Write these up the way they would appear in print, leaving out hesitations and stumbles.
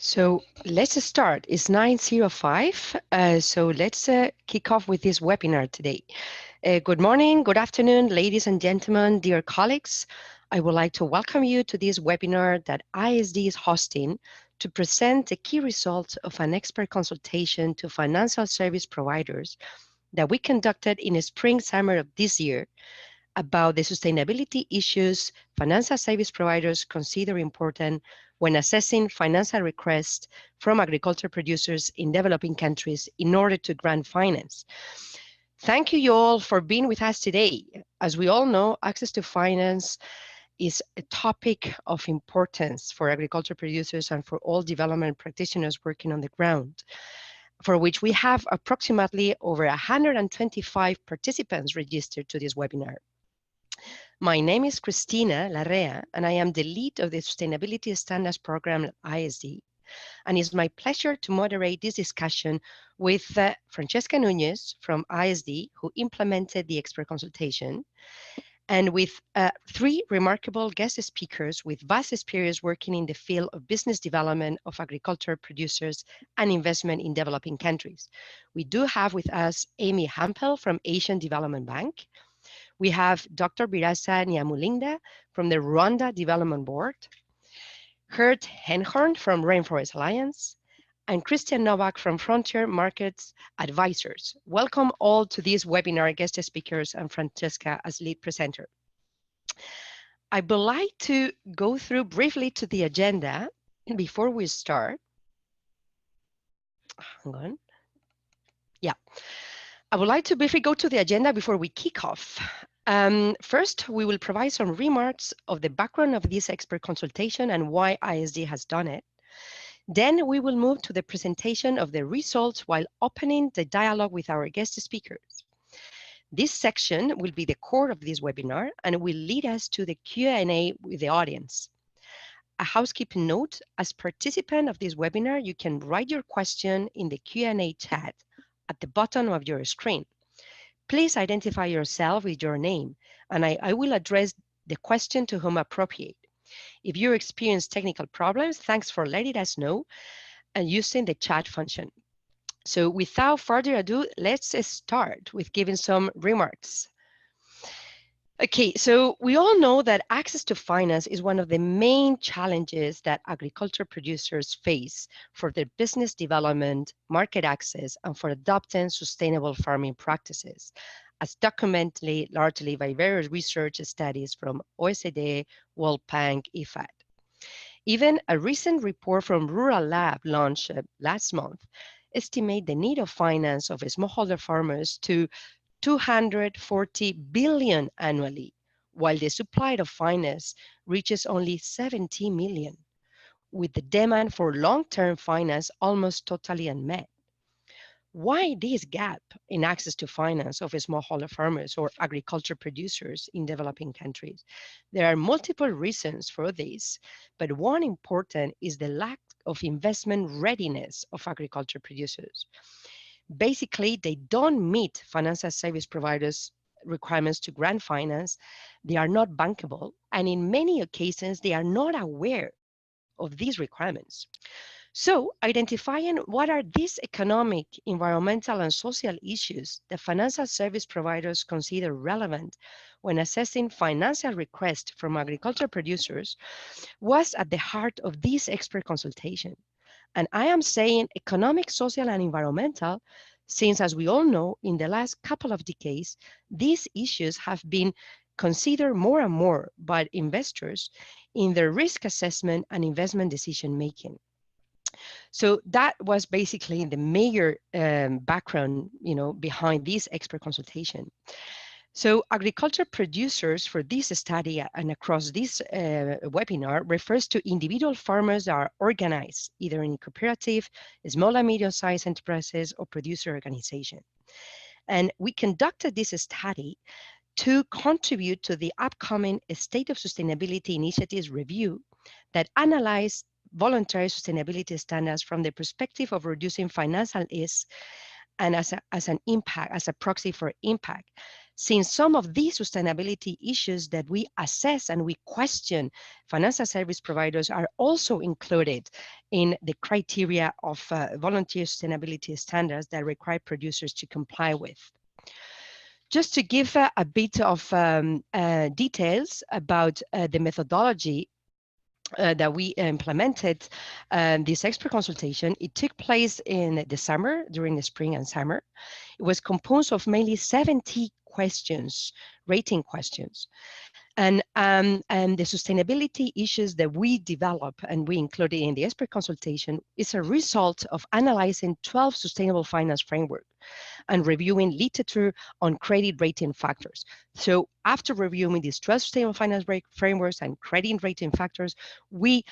So let's start. It's 9:05. So let's kick off with this webinar today. Good morning, good afternoon, ladies and gentlemen, dear colleagues. I would like to welcome you to this webinar that IISD is hosting to present the key results of an expert consultation to financial service providers that we conducted in the spring-summer of this year about the sustainability issues financial service providers consider important when assessing financial requests from agriculture producers in developing countries in order to grant finance. Thank you all for being with us today. As we all know, access to finance is a topic of importance for agriculture producers and for all development practitioners working on the ground, for which we have approximately over 125 participants registered to this webinar. My name is Cristina Larrea, and I am the lead of the Sustainability Standards program at IISD. And it's my pleasure to moderate this discussion with Francesca Nunez from IISD, who implemented the expert consultation, and with three remarkable guest speakers with vast experience working in the field of business development of agriculture producers and investment in developing countries. We do have with us Amy Hampel from Asian Development Bank. We have Dr. Birasa Nyamulinda from the Rwanda Development Board, Gert Henhorn from Rainforest Alliance, and Christian Novak from Frontier Markets Advisors. Welcome all to this webinar, guest speakers and Francesca as lead presenter. I would like to go through briefly to the agenda before we start. Hang on. Yeah. I would like to briefly go to the agenda before we kick off. First, we will provide some remarks of the background of this expert consultation and why IISD has done it. Then we will move to the presentation of the results while opening the dialogue with our guest speakers. This section will be the core of this webinar and will lead us to the Q&A with the audience. A housekeeping note, as participant of this webinar, you can write your question in the Q&A chat at the bottom of your screen. Please identify yourself with your name, and I will address the question to whom appropriate. If you experience technical problems, thanks for letting us know and using the chat function. So without further ado, let's start with giving some remarks. Okay, so we all know that access to finance is one of the main challenges that agriculture producers face for their business development, market access, and for adopting sustainable farming practices, as documented largely by various research studies from OECD, World Bank, IFAD. Even a recent report from Rural Lab launched last month estimates the need of finance of smallholder farmers to 240 billion annually, while the supply of finance reaches only 70 million, with the demand for long-term finance almost totally unmet. Why this gap in access to finance of smallholder farmers or agriculture producers in developing countries? There are multiple reasons for this, but one important is the lack of investment readiness of agriculture producers. Basically, they don't meet financial service providers' requirements to grant finance. They are not bankable, and in many occasions, they are not aware of these requirements. So, identifying what are these economic, environmental, and social issues that financial service providers consider relevant when assessing financial requests from agriculture producers was at the heart of this expert consultation. And I am saying economic, social, and environmental, since, as we all know, in the last couple of decades, these issues have been considered more and more by investors in their risk assessment and investment decision making. So that was basically the major background, behind this expert consultation. So agriculture producers for this study and across this webinar refers to individual farmers that are organized either in cooperative, small and medium-sized enterprises, or producer organization. And we conducted this study to contribute to the upcoming State of Sustainability Initiatives review that analyzed voluntary sustainability standards from the perspective of reducing financial risk and as a proxy for impact, Since some of these sustainability issues that we assess and we question financial service providers are also included in the criteria of voluntary sustainability standards that require producers to comply with. Just to give a bit of details about the methodology that we implemented this expert consultation, it took place in the summer, during the spring and summer. It was composed of mainly 70 questions, rating questions. And the sustainability issues that we develop and we included in the expert consultation is a result of analyzing 12 sustainable finance frameworks and reviewing literature on credit rating factors. So after reviewing these 12 sustainable finance frameworks and credit rating factors, we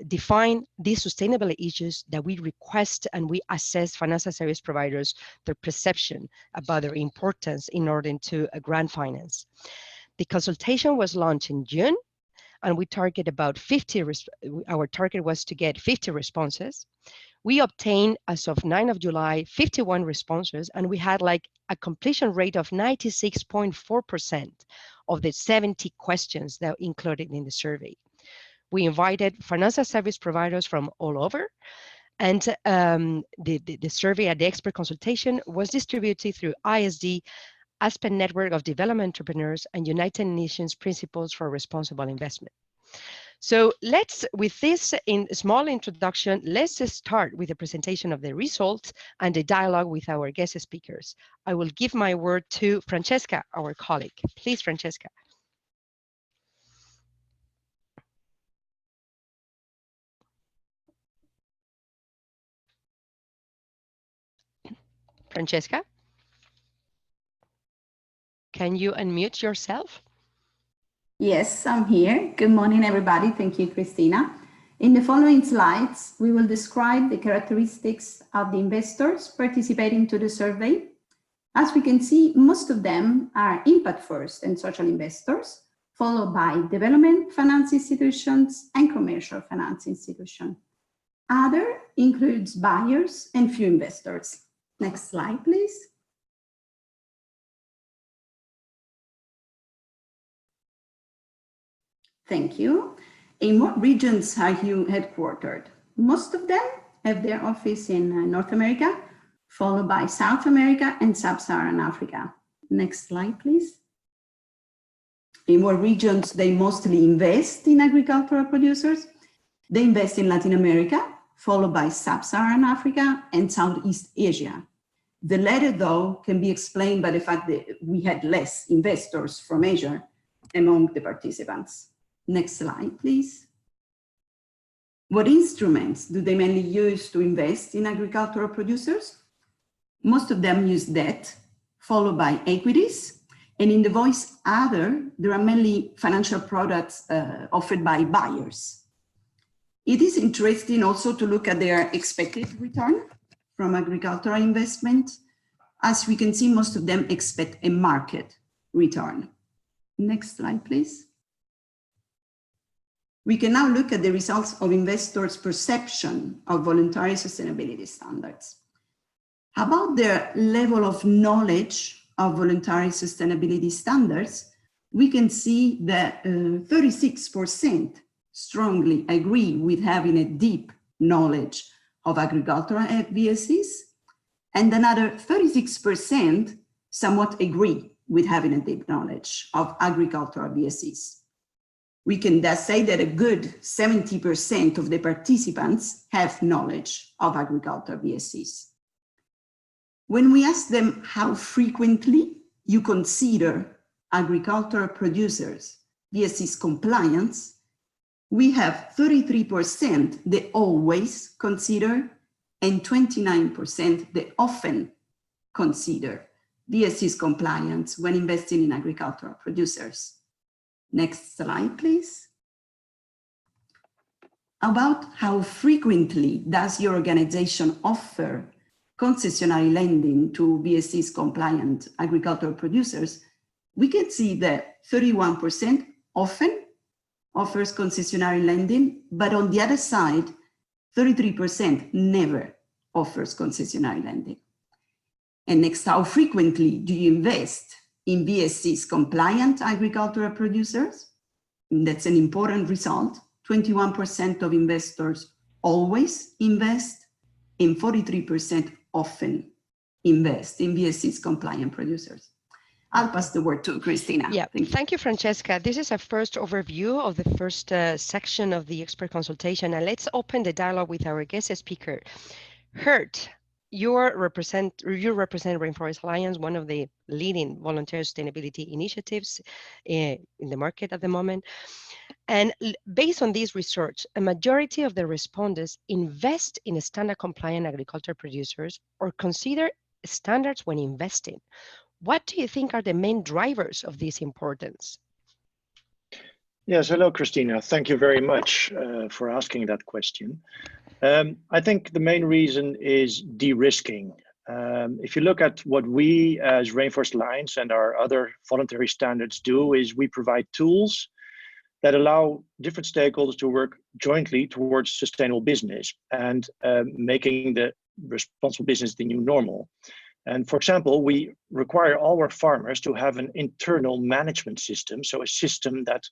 define these sustainability issues that we request, and we assess financial service providers, their perception about their importance in order to grant finance. The consultation was launched in June, and we target about 50, our target was to get 50 responses. We obtained, as of 9th of July, 51 responses, and we had like a completion rate of 96.4% of the 70 questions that were included in the survey. We invited financial service providers from all over, and the survey at the expert consultation was distributed through IISD, Aspen Network of Development Entrepreneurs, and United Nations Principles for Responsible Investment. So let's, with this small introduction, let's start with the presentation of the results and the dialogue with our guest speakers. I will give my word to Francesca, our colleague. Please, Francesca. Francesca? Can you unmute yourself? Yes, I'm here. Good morning, everybody. Thank you, Christina. In the following slides, we will describe the characteristics of the investors participating to the survey. As we can see, most of them are impact first and social investors, followed by development finance institutions and commercial finance institutions. Other includes buyers and few investors. Next slide, please. Thank you. In what regions are you headquartered? Most of them have their office in North America, followed by South America and Sub-Saharan Africa. Next slide, please. In what regions they mostly invest in agricultural producers? They invest in Latin America, followed by Sub-Saharan Africa and Southeast Asia. The latter, though, can be explained by the fact that we had less investors from Asia among the participants. Next slide, please. What instruments do they mainly use to invest in agricultural producers? Most of them use debt, followed by equities. And in the voice other, there are mainly financial products offered by buyers. It is interesting also to look at their expected return from agricultural investment. As we can see, most of them expect a market return. Next slide, please. We can now look at the results of investors' perception of voluntary sustainability standards. About their level of knowledge of voluntary sustainability standards, we can see that 36% strongly agree with having a deep knowledge of agricultural VSEs, and another 36% somewhat agree with having a deep knowledge of agricultural VSEs. We can thus say that a good 70% of the participants have knowledge of agricultural VSEs. When we ask them how frequently you consider agricultural producers VSEs compliance, we have 33% that always consider and 29% that often consider VSEs compliance when investing in agricultural producers. Next slide, please. About how frequently does your organization offer concessionary lending to VSEs compliant agricultural producers, we can see that 31% often offers concessionary lending, but on the other side, 33% never offers concessionary lending. And next, how frequently do you invest in VSC's compliant agricultural producers. That's an important result. 21% of investors always invest, and 43% often invest in VSC's compliant producers. I'll pass the word to Christina. Yeah, thank you, Francesca. This is a first overview of the first section of the expert consultation, and let's open the dialogue with our guest speaker. Hert, you represent Rainforest Alliance, one of the leading voluntary sustainability initiatives in the market at the moment. And based on this research, a majority of the respondents invest in standard compliant agriculture producers or consider standards when investing. What do you think are the main drivers of this importance? Yes, hello, Christina. Thank you very much for asking that question. I think the main reason is de-risking. If you look at what we as Rainforest Alliance and our other voluntary standards do, is we provide tools that allow different stakeholders to work jointly towards sustainable business and making the responsible business the new normal. And for example, we require all our farmers to have an internal management system, so a system that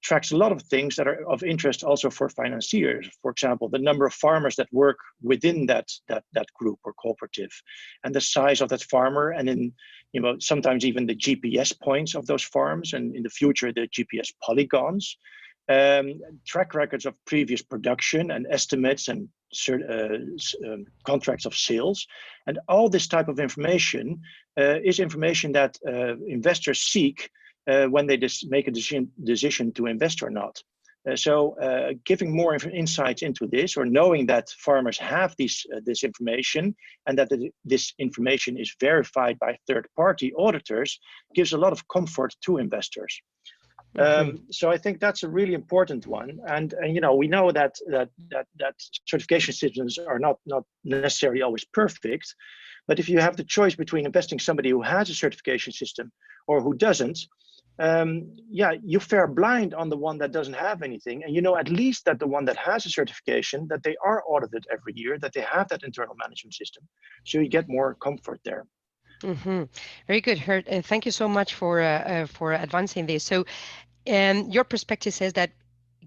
tracks a lot of things that are of interest also for financiers. For example, the number of farmers that work within that group or cooperative, and the size of that farmer, and in sometimes even the GPS points of those farms, and in the future the GPS polygons, track records of previous production and estimates and contracts of sales. And all this type of information is information that investors seek when they make a decision to invest or not. So giving more insights into this, or knowing that farmers have this information and that this information is verified by third-party auditors, gives a lot of comfort to investors. So I think that's a really important one, and we know that certification systems are not necessarily always perfect, but if you have the choice between investing somebody who has a certification system or who doesn't, you fare blind on the one that doesn't have anything, and at least that the one that has a certification, that they are audited every year, that they have that internal management system, so you get more comfort there. Very good, Hert. Thank you so much for advancing this. So, your perspective says that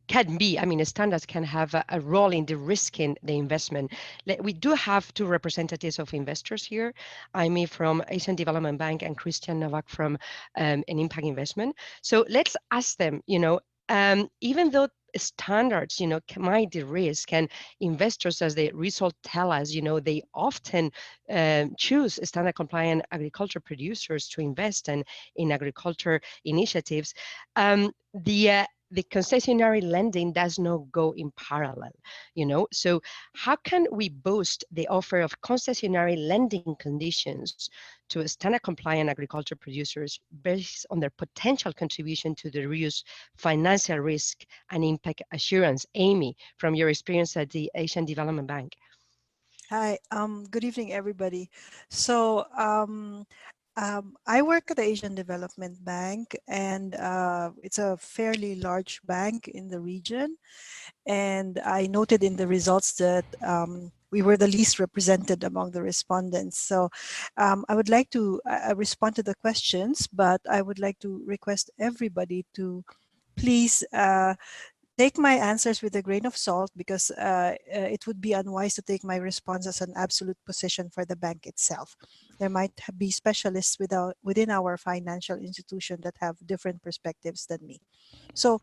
standards can have a role in de-risking the investment. We do have two representatives of investors here, Amy from Asian Development Bank and Christian Novak from an impact investment. So let's ask them, even though standards, might de-risk, and investors, as the result tell us, they often choose standard compliant agriculture producers to invest in agriculture initiatives. The concessionary lending does not go in parallel, So how can we boost the offer of concessionary lending conditions to standard compliant agriculture producers based on their potential contribution to the reduce financial risk and impact assurance? Amy, from your experience at the Asian Development Bank. Hi, good evening, everybody. So I work at the Asian Development Bank, and it's a fairly large bank in the region. And I noted in the results that we were the least represented among the respondents. So I would like to respond to the questions, but I would like to request everybody to please take my answers with a grain of salt, because it would be unwise to take my response as an absolute position for the bank itself. There might be specialists within our financial institution that have different perspectives than me. So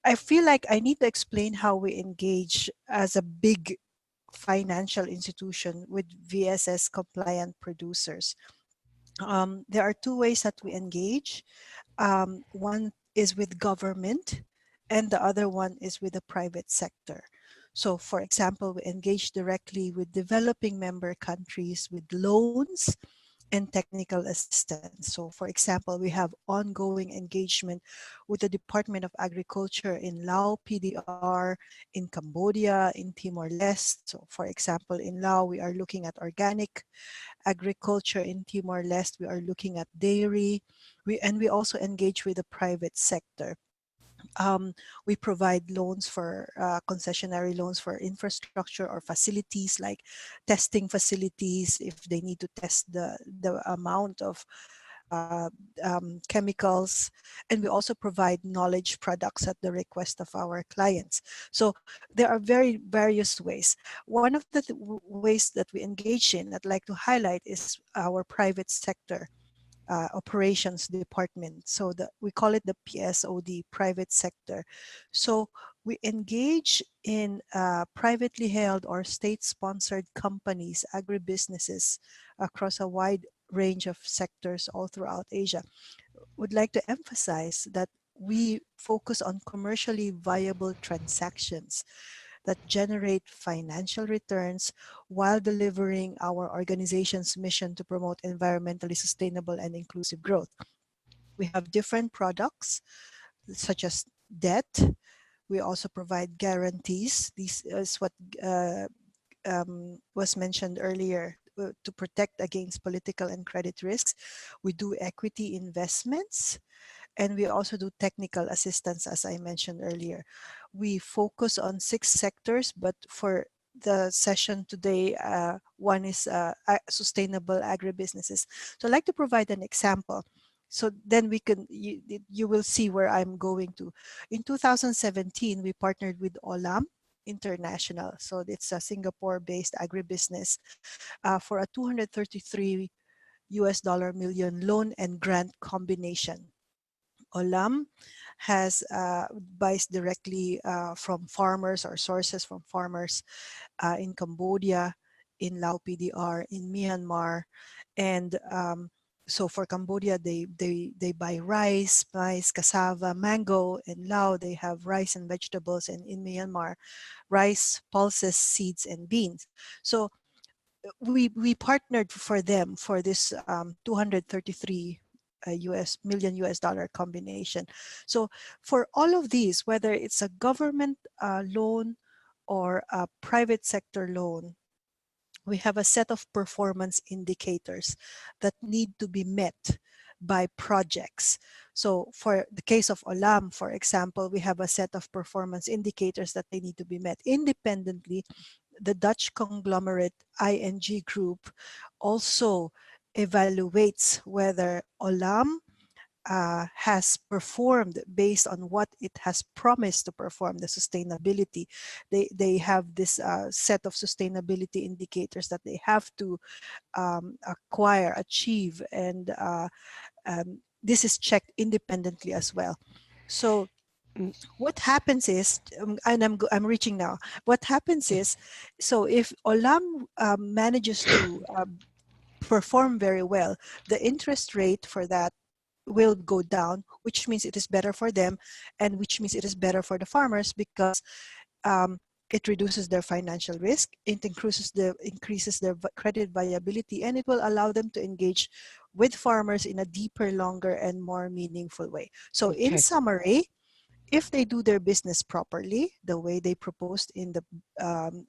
I feel like I need to explain how we engage as a big financial institution with VSS compliant producers. There are two ways that we engage. One is with government, and the other one is with the private sector. So for example, we engage directly with developing member countries with loans and technical assistance. So for example, we have ongoing engagement with the Department of Agriculture in Laos, PDR, in Cambodia, in Timor-Leste. So for example, in Laos, we are looking at organic agriculture. In Timor-Leste, we are looking at dairy. We also engage with the private sector. We provide loans for concessionary loans for infrastructure or facilities, like testing facilities if they need to test the amount of chemicals, and we also provide knowledge products at the request of our clients. So there are very various ways. One of the ways that we engage in, I'd like to highlight, is our private sector operations department. So we call it the PSOD, private sector. So we engage in privately held or state-sponsored companies, agribusinesses across a wide range of sectors all throughout Asia. Would like to emphasize that we focus on commercially viable transactions that generate financial returns while delivering our organization's mission to promote environmentally sustainable and inclusive growth. We have different products such as debt. We also provide guarantees. This is what was mentioned earlier, to protect against political and credit risks. We do equity investments, and we also do technical assistance, as I mentioned earlier. We focus on 6 sectors, but for the session today, one is sustainable agribusinesses. So I'd like to provide an example. So then you will see where I'm going to. In 2017, we partnered with Olam International. So it's a Singapore-based agribusiness for a $233 million loan and grant combination. Olam buys directly from farmers or sources from farmers in Cambodia, in Lao PDR, in Myanmar, and so for Cambodia, they buy rice, maize, cassava, mango. In Lao, they have rice and vegetables, and in Myanmar, rice, pulses, seeds, and beans. So we partnered for them for this 233 million US dollar combination. So for all of these, whether it's a government loan or a private sector loan, we have a set of performance indicators that need to be met by projects. So for the case of Olam, for example, we have a set of performance indicators that they need to be met independently. The Dutch conglomerate ING Group also evaluates whether Olam has performed based on what it has promised to perform, the sustainability. They have this set of sustainability indicators that they have to acquire, achieve, and this is checked independently as well. So what happens is, and I'm reaching now, what happens is, so if Olam manages to perform very well, the interest rate for that will go down, which means it is better for them, and which means it is better for the farmers, because it reduces their financial risk, it increases their credit viability, and it will allow them to engage with farmers in a deeper, longer, and more meaningful way. So in summary, if they do their business properly, the way they proposed in the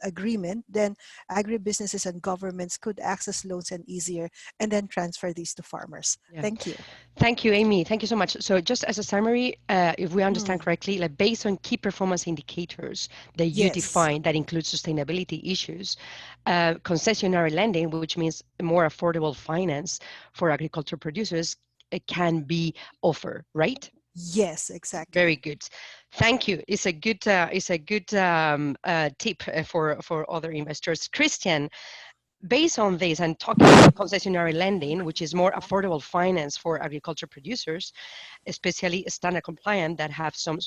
agreement, then agribusinesses and governments could access loans and easier, and then transfer these to farmers. Yeah. Thank you. Thank you, Amy. Thank you so much. So just as a summary, if we understand correctly, like based on key performance indicators that you define that include sustainability issues, concessionary lending, which means more affordable finance for agriculture producers, can be offered, right? Yes, exactly. Very good. Thank you. It's a good tip for other investors. Christian, based on this and talking about concessionary lending, which is more affordable finance for agriculture producers, especially standard compliant that have some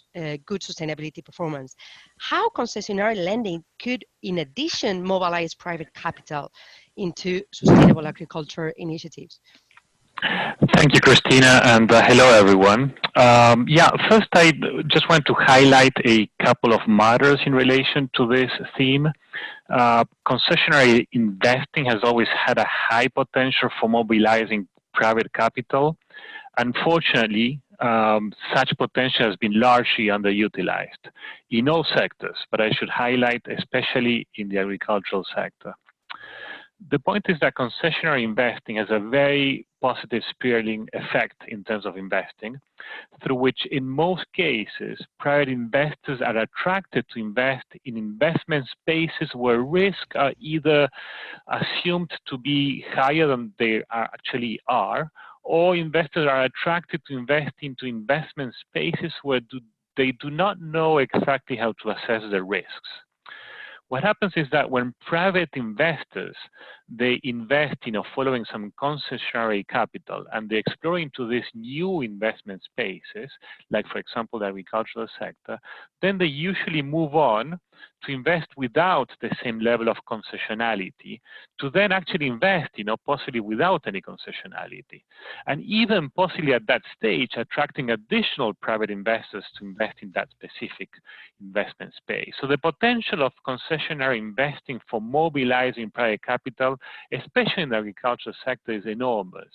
good sustainability performance, how concessionary lending could, in addition, mobilize private capital into sustainable agriculture initiatives? Thank you, Christina, and hello, everyone. First, I just want to highlight a couple of matters in relation to this theme. Concessionary investing has always had a high potential for mobilizing private capital. Unfortunately, such potential has been largely underutilized in all sectors, but I should highlight especially in the agricultural sector. The point is that concessionary investing has a very positive spiraling effect in terms of investing, through which in most cases, private investors are attracted to invest in investment spaces where risks are either assumed to be higher than they actually are, or investors are attracted to invest into investment spaces where they do not know exactly how to assess the risks. What happens is that when private investors, they invest, following some concessionary capital, and they explore into these new investment spaces, like for example the agricultural sector, then they usually move on to invest without the same level of concessionality, to then actually invest, possibly without any concessionality, and even possibly at that stage attracting additional private investors to invest in that specific investment space. So the potential of concessionary investing for mobilizing private capital, especially in the agricultural sector, is enormous.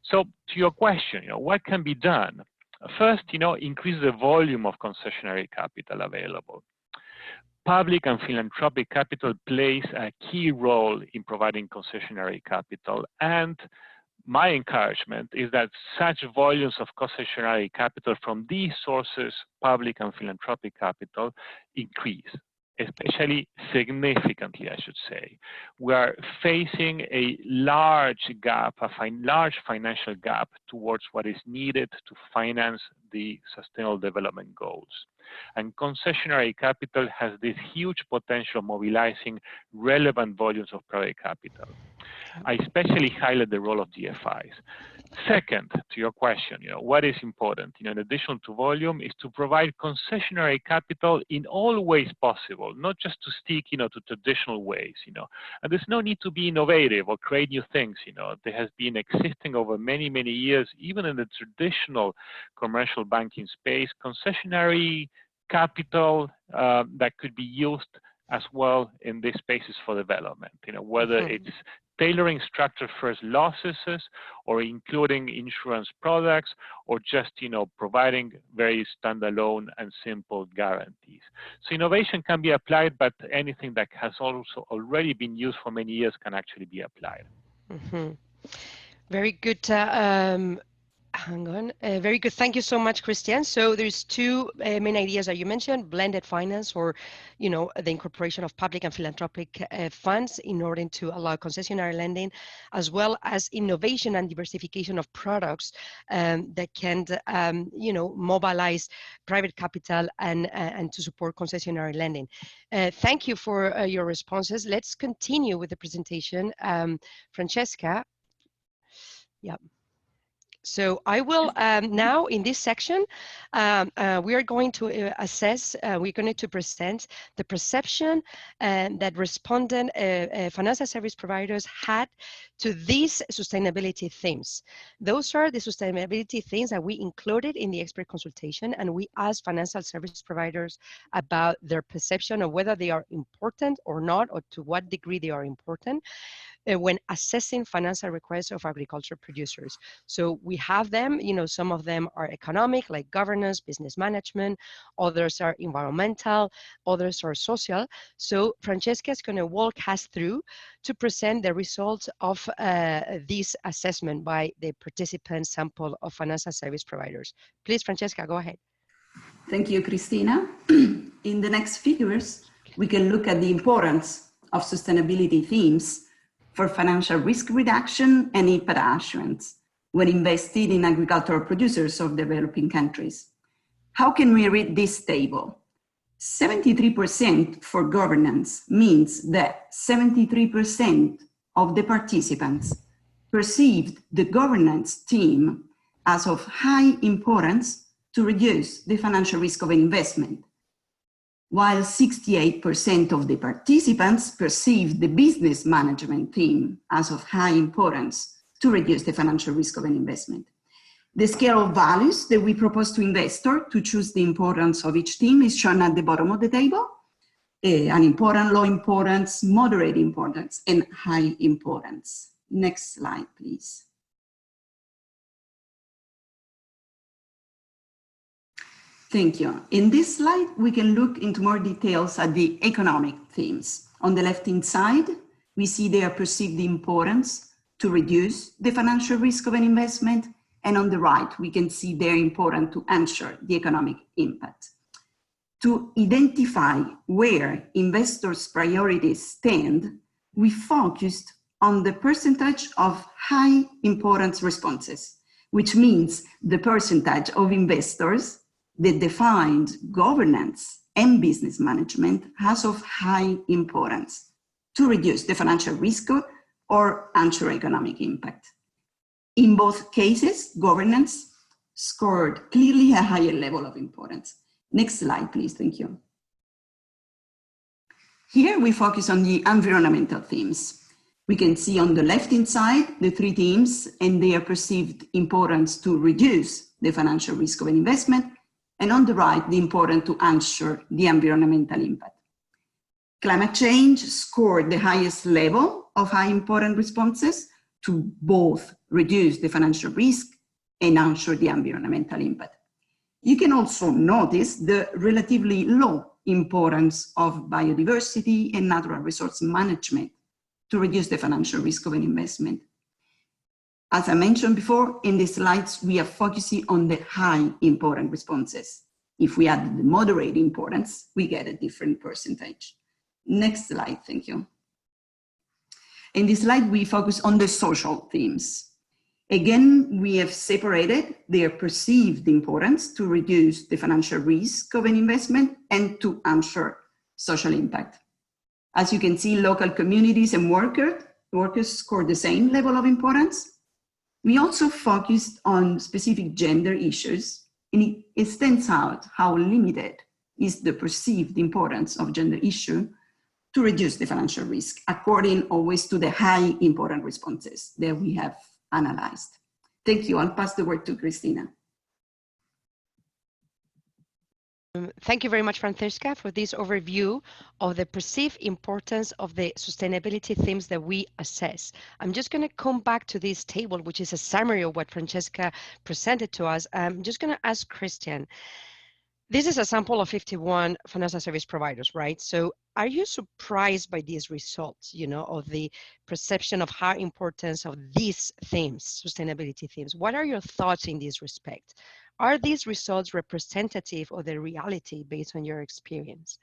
So to your question, what can be done? First, increase the volume of concessionary capital available. Public and philanthropic capital plays a key role in providing concessionary capital, and my encouragement is that such volumes of concessionary capital from these sources, public and philanthropic capital, increase, especially significantly, I should say. We are facing a large gap, large financial gap towards what is needed to finance the Sustainable Development Goals. And concessionary capital has this huge potential of mobilizing relevant volumes of private capital. I especially highlight the role of GFIs. Second, to your question, what is important, in addition to volume, is to provide concessionary capital in all ways possible, not just to stick, to traditional ways, And there's no need to be innovative or create new things, There has been existing over many, many years, even in the traditional commercial banking space, concessionary capital that could be used as well in these spaces for development, whether it's tailoring structured first losses or including insurance products or just, providing very standalone and simple guarantees. So innovation can be applied, but anything that has also already been used for many years can actually be applied. Very good. Very good. Thank you so much, Christian. So there's two main ideas that you mentioned: blended finance, or the incorporation of public and philanthropic funds in order to allow concessionary lending, as well as innovation and diversification of products that can mobilize private capital and to support concessionary lending. Thank you for your responses. Let's continue with the presentation. Francesca. Yeah. So I will now, in this section, we are going to assess, we're going to present the perception that respondent financial service providers had to these sustainability themes. Those are the sustainability themes that we included in the expert consultation, and we asked financial service providers about their perception of whether they are important or not, or to what degree they are important when assessing financial requests of agriculture producers. So we have them, some of them are economic, like governance, business management, others are environmental, others are social. So Francesca is going to walk us through to present the results of this assessment by the participant sample of financial service providers. Please, Francesca, go ahead. Thank you, Cristina. In the next figures, we can look at the importance of sustainability themes for financial risk reduction and impact assurance when invested in agricultural producers of developing countries. How can we read this table? 73% for governance means that 73% of the participants perceived the governance team as of high importance to reduce the financial risk of an investment, while 68% of the participants perceived the business management team as of high importance to reduce the financial risk of an investment. The scale of values that we propose to investors to choose the importance of each team is shown at the bottom of the table. Unimportant, low importance, moderate importance, and high importance. Next slide, please. Thank you. In this slide, we can look into more details at the economic themes. On the left-hand side, we see their perceived importance to reduce the financial risk of an investment, and on the right, we can see their importance to ensure the economic impact. To identify where investors' priorities stand, we focused on the percentage of high importance responses, which means the percentage of investors that defined governance and business management as of high importance to reduce the financial risk or ensure economic impact. In both cases, governance scored clearly a higher level of importance. Next slide, please. Thank you. Here we focus on the environmental themes. We can see on the left-hand side the three themes and their perceived importance to reduce the financial risk of an investment, and on the right, the importance to ensure the environmental impact. Climate change scored the highest level of high important responses to both reduce the financial risk and ensure the environmental impact. You can also notice the relatively low importance of biodiversity and natural resource management to reduce the financial risk of an investment. As I mentioned before, in the slides, we are focusing on the high important responses. If we add the moderate importance, we get a different percentage. Next slide, thank you. In this slide, we focus on the social themes. Again, we have separated their perceived importance to reduce the financial risk of an investment and to ensure social impact. As you can see, local communities and workers score the same level of importance. We also focused on specific gender issues, and it stands out how limited is the perceived importance of gender issue to reduce the financial risk, according always to the high important responses that we have analyzed. Thank you. I'll pass the word to Cristina. Thank you very much, Francesca, for this overview of the perceived importance of the sustainability themes that we assess. I'm just going to come back to this table, which is a summary of what Francesca presented to us. I'm just going to ask Christian. This is a sample of 51 financial service providers, right? So are you surprised by these results, of the perception of high importance of these themes, sustainability themes? What are your thoughts in this respect? Are these results representative of the reality based on your experience?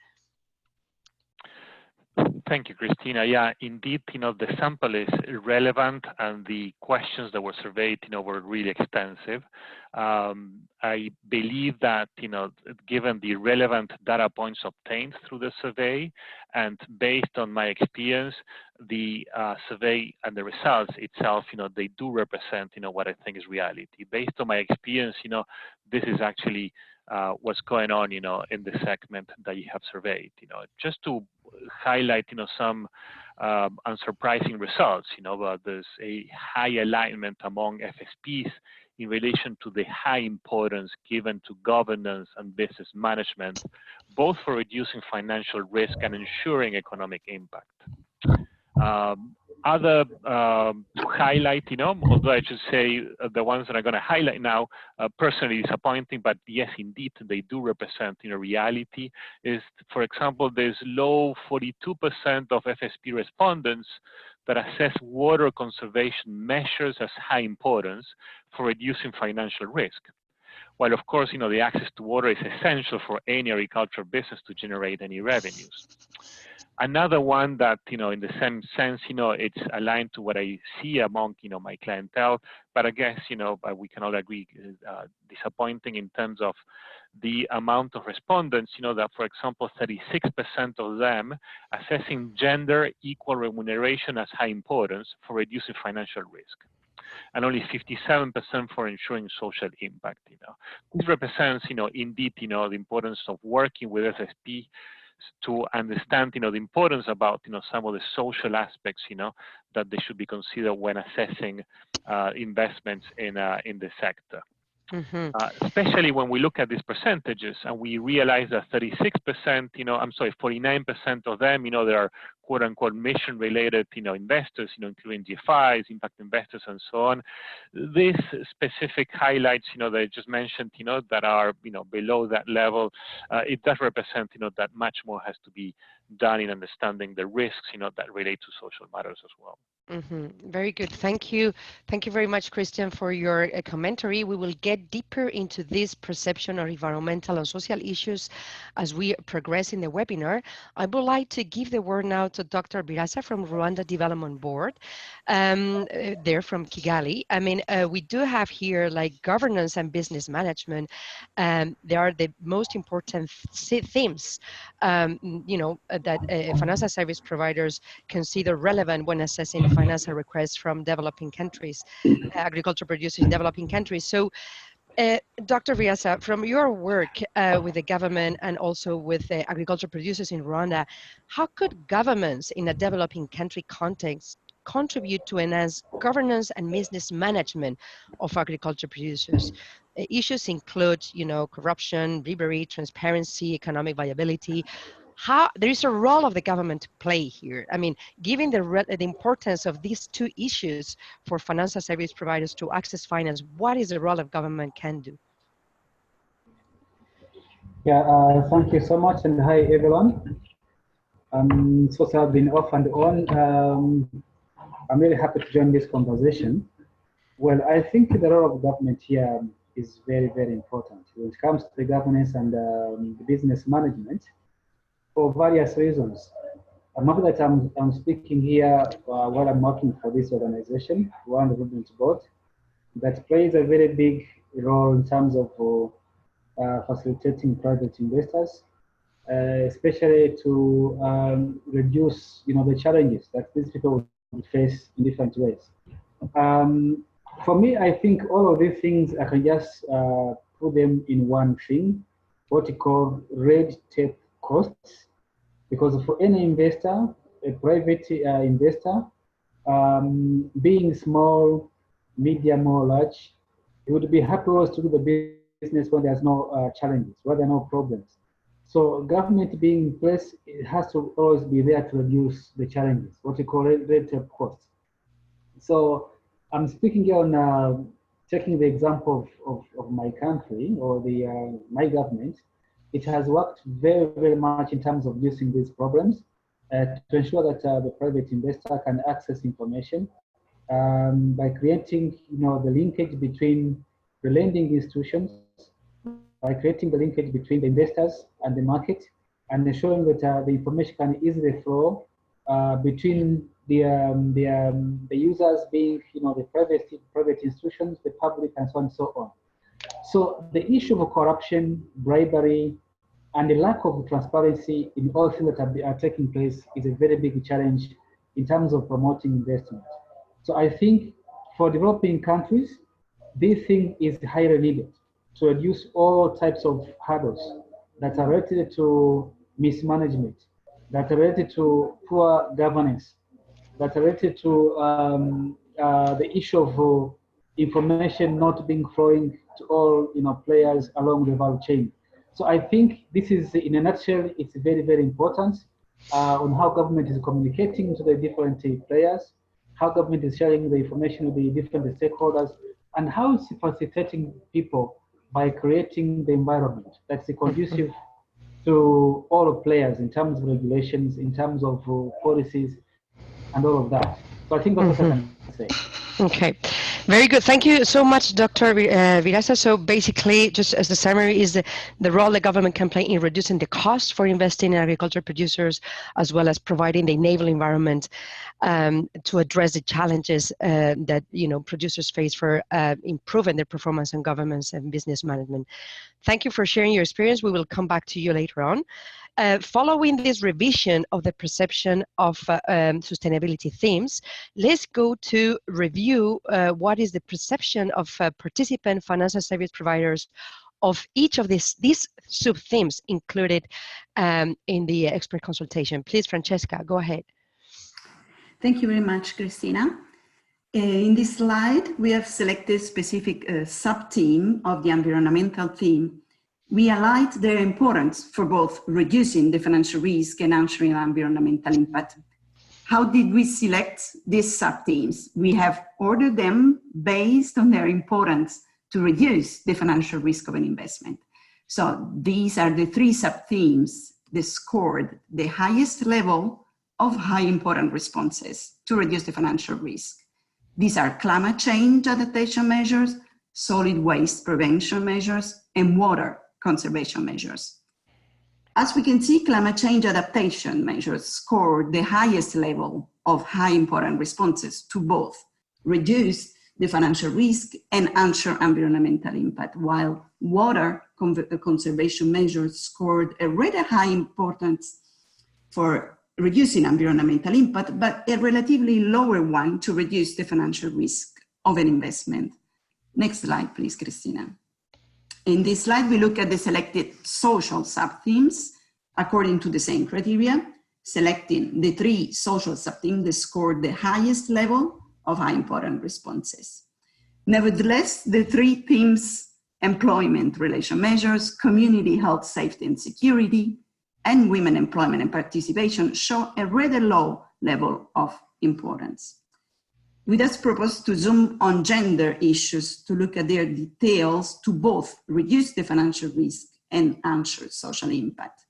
Thank you, Christina. Yeah, indeed, the sample is relevant and the questions that were surveyed, were really extensive. I believe that, given the relevant data points obtained through the survey and based on my experience, the survey and the results itself, they do represent, what I think is reality. Based on my experience, this is actually what's going on, in the segment that you have surveyed. Just to highlight, some unsurprising results. There's a high alignment among FSPs in relation to the high importance given to governance and business management, both for reducing financial risk and ensuring economic impact. Other to highlight, although I should say the ones that I'm going to highlight now, personally disappointing, but yes, indeed, they do represent, reality, is, for example, there's low 42% of FSP respondents that assess water conservation measures as high importance for reducing financial risk. While, of course, the access to water is essential for any agricultural business to generate any revenues. Another one that, in the same sense, it's aligned to what I see among, my clientele, but I guess, we can all agree, disappointing in terms of the amount of respondents, that, for example, 36% of them assessing gender equal remuneration as high importance for reducing financial risk, and only 57% for ensuring social impact. This represents, indeed, the importance of working with FSP to understand, the importance about, some of the social aspects, that they should be considered when assessing investments in the sector. Mm-hmm. Especially when we look at these percentages and we realize that 36%, 49% of them, there are quote unquote mission related, investors, including GFIs, impact investors and so on. These specific highlights, that I just mentioned, that are, below that level, it does represent, that much more has to be done in understanding the risks, that relate to social matters as well. Very good. Thank you. Thank you very much, Christian, for your commentary. We will get deeper into this perception of environmental and social issues as we progress in the webinar. I would like to give the word now to Dr. Birasa from Rwanda Development Board. They're from Kigali. I mean, we do have here like governance and business management. They are the most important themes, that financial service providers consider relevant when assessing financial requests from developing countries, agriculture producers in developing countries. So, Dr. Viasa, from your work with the government and also with agriculture producers in Rwanda, how could governments in a developing country context contribute to enhance governance and business management of agriculture producers? Issues include, corruption, bribery, transparency, economic viability. How there is a role of the government to play here. I mean, given the importance of these two issues for financial service providers to access finance, what is the role of government can do? Yeah, thank you so much, and hi everyone. So I've been off and on. I'm really happy to join this conversation. Well, I think the role of government here is very, very important when it comes to the governance and the business management for various reasons. Not that I'm speaking here while I'm working for this organization, Rwanda Development Board, that plays a very big role in terms of facilitating private investors, especially to reduce, the challenges that these people face in different ways. For me, I think all of these things, I can just put them in one thing, what we call red tape costs. Because for any investor, a private investor, being small, medium, or large, he would be happy always to do the business when there's no challenges, when there are no problems. So government being in place, it has to always be there to reduce the challenges, what we call red tape costs. So I'm speaking here on taking the example of my country or the my government. It has worked very, very much in terms of reducing these problems to ensure that the private investor can access information by creating, the linkage between the lending institutions, by creating the linkage between the investors and the market, and ensuring that the information can easily flow between the users being, the private institutions, the public, and so on and so on. So the issue of corruption, bribery, and the lack of transparency in all things that are taking place is a very big challenge in terms of promoting investment. So I think for developing countries, this thing is highly needed to reduce all types of hurdles that are related to mismanagement, that are related to poor governance, that are related to the issue of information not being flowing to all players along the value chain. So I think this is, in a nutshell, it's very, very important on how government is communicating to the different players, how government is sharing the information with the different stakeholders, and how it's facilitating people by creating the environment that's conducive to all players in terms of regulations, in terms of policies, and all of that. So I think that's what I can say. Okay, very good. Thank you so much, Dr. Virasa. So basically, just as the summary is the role the government can play in reducing the cost for investing in agriculture producers, as well as providing the enabling environment to address the challenges that producers face for improving their performance in governance and business management. Thank you for sharing your experience. We will come back to you later on. Following this revision of the perception of sustainability themes, let's go to review what is the perception of participant financial service providers of each of these sub-themes included in the expert consultation. Please, Francesca, go ahead. Thank you very much, Christina. In this slide, we have selected specific sub-theme of the environmental theme. We highlight their importance for both reducing the financial risk and ensuring environmental impact. How did we select these sub-themes? We have ordered them based on their importance to reduce the financial risk of an investment. So these are the three sub-themes that scored the highest level of high important responses to reduce the financial risk. These are climate change adaptation measures, solid waste prevention measures, and water conservation measures. As we can see, climate change adaptation measures scored the highest level of high important responses to both reduce the financial risk and ensure environmental impact, while water conservation measures scored a rather high importance for reducing environmental impact, but a relatively lower one to reduce the financial risk of an investment. Next slide, please, Christina. In this slide, we look at the selected social sub-themes according to the same criteria, selecting the 3 social sub-themes that scored the highest level of high important responses. Nevertheless, the 3 themes, employment relation measures, community health, safety and security, and women employment and participation, show a rather low level of importance. We thus propose to zoom on gender issues to look at their details to both reduce the financial risk and ensure social impact.